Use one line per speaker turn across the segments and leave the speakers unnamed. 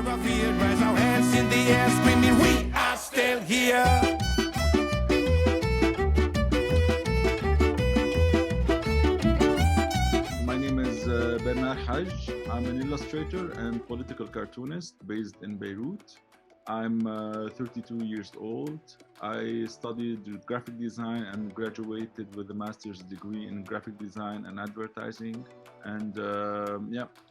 of fear, raise our hands in the air, screaming, we are still here.
My name is Bernard Haj. I'm an illustrator and political cartoonist based in Beirut. I'm 32 years old. I studied graphic design and graduated with a master's degree in graphic design and advertising. And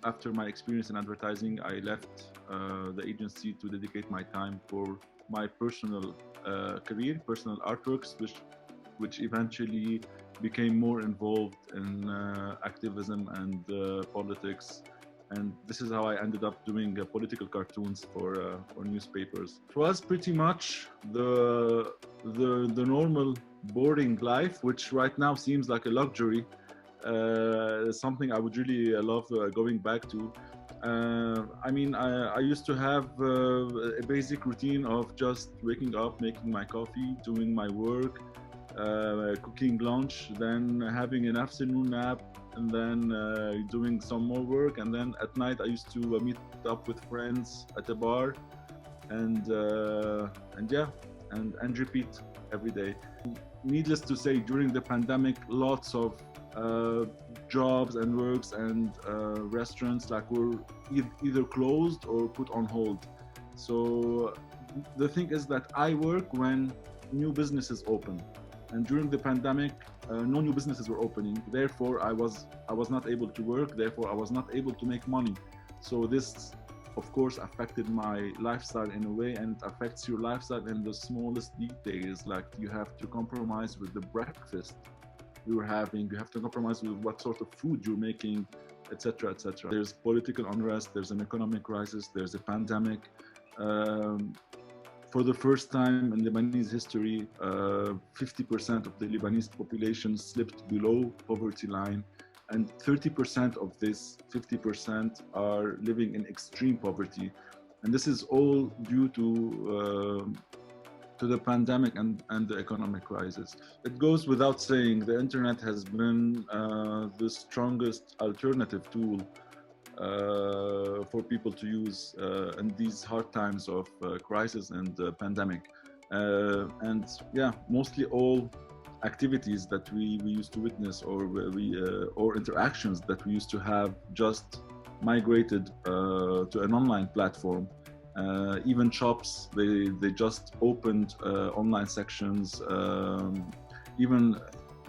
after my experience in advertising, I left the agency to dedicate my time for my personal career, personal artworks, which eventually became more involved in activism and politics. And this is how I ended up doing political cartoons for newspapers. It was pretty much the normal boring life, which right now seems like a luxury. Something I would really love going back to. I used to have a basic routine of just waking up, making my coffee, doing my work, cooking lunch, then having an afternoon nap, and then doing some more work. And then at night I used to meet up with friends at a bar and repeat every day. Needless to say, during the pandemic, lots of jobs and works and restaurants were either closed or put on hold. So the thing is that I work when new businesses open. And during the pandemic, no new businesses were opening. Therefore, I was not able to work. Therefore, I was not able to make money. So this, of course, affected my lifestyle in a way, and it affects your lifestyle in the smallest details. Like you have to compromise with the breakfast you're having. You have to compromise with what sort of food you're making, etc., etc. There's political unrest. There's an economic crisis. There's a pandemic. For the first time in Lebanese history, 50% of the Lebanese population slipped below poverty line, and 30% of this 50% are living in extreme poverty. And this is all due to the pandemic and the economic crisis. It goes without saying, the internet has been the strongest alternative tool for people to use in these hard times of crisis and pandemic. Mostly all activities that we used to witness or interactions that we used to have just migrated to an online platform. Even shops, they just opened online sections. Even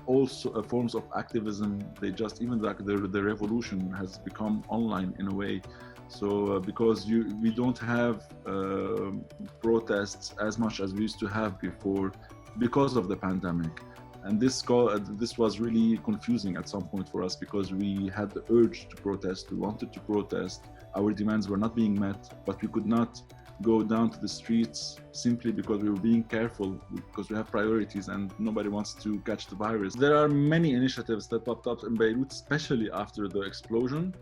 also forms of activism, the revolution has become online in a way. So because we don't have protests as much as we used to have before because of the pandemic. And this was really confusing at some point for us, because we had the urge to protest, we wanted to protest, our demands were not being met, but we could not go down to the streets simply because we were being careful, because we have priorities and nobody wants to catch the virus. There are many initiatives that popped up in Beirut, especially after the explosion.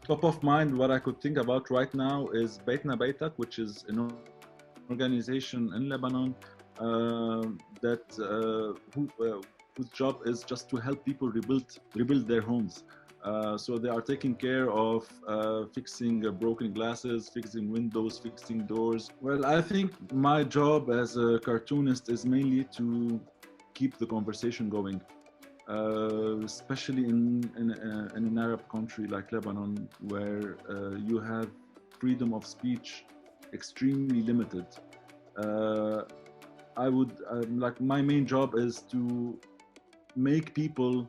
Top of mind, what I could think about right now is Beitna Beitak, which is an organization in Lebanon whose job is just to help people rebuild their homes. So they are taking care of fixing broken glasses, fixing windows, fixing doors. Well, I think my job as a cartoonist is mainly to keep the conversation going, especially in an Arab country like Lebanon, where you have freedom of speech extremely limited. My main job is to make people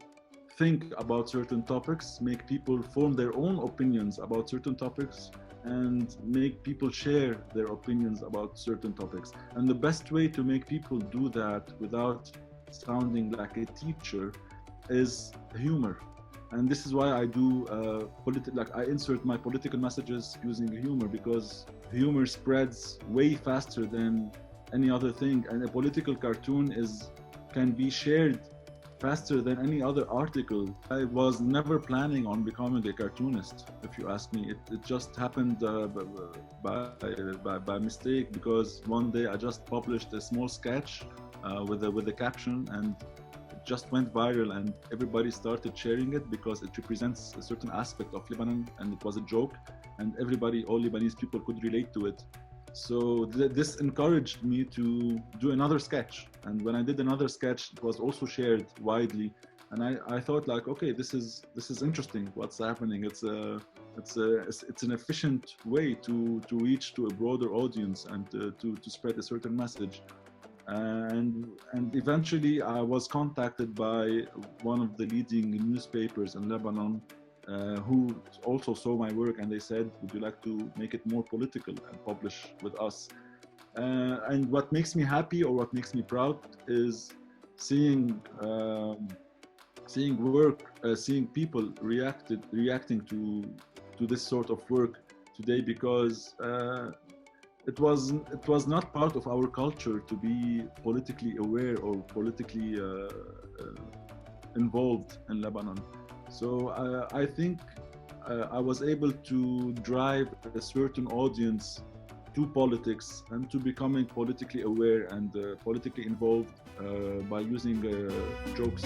think about certain topics, make people form their own opinions about certain topics, and make people share their opinions about certain topics. And the best way to make people do that without sounding like a teacher is humor. And this is why I do I insert my political messages using humor, because humor spreads way faster than any other thing, and a political cartoon can be shared faster than any other article. I was never planning on becoming a cartoonist, if you ask me. It just happened by mistake, because one day I just published a small sketch with a caption, and just went viral and everybody started sharing it because it represents a certain aspect of Lebanon and it was a joke and all Lebanese people could relate to it. So this encouraged me to do another sketch. And when I did another sketch, it was also shared widely. And I thought like, okay, this is interesting. What's happening? It's an efficient way to reach to a broader audience and to spread a certain message. And eventually I was contacted by one of the leading newspapers in Lebanon, who also saw my work, and they said, would you like to make it more political and publish with us? And what makes me happy or what makes me proud is seeing people reacting to this sort of work today, because it was not part of our culture to be politically aware or politically involved in Lebanon. So I think I was able to drive a certain audience to politics and to becoming politically aware and politically involved by using jokes.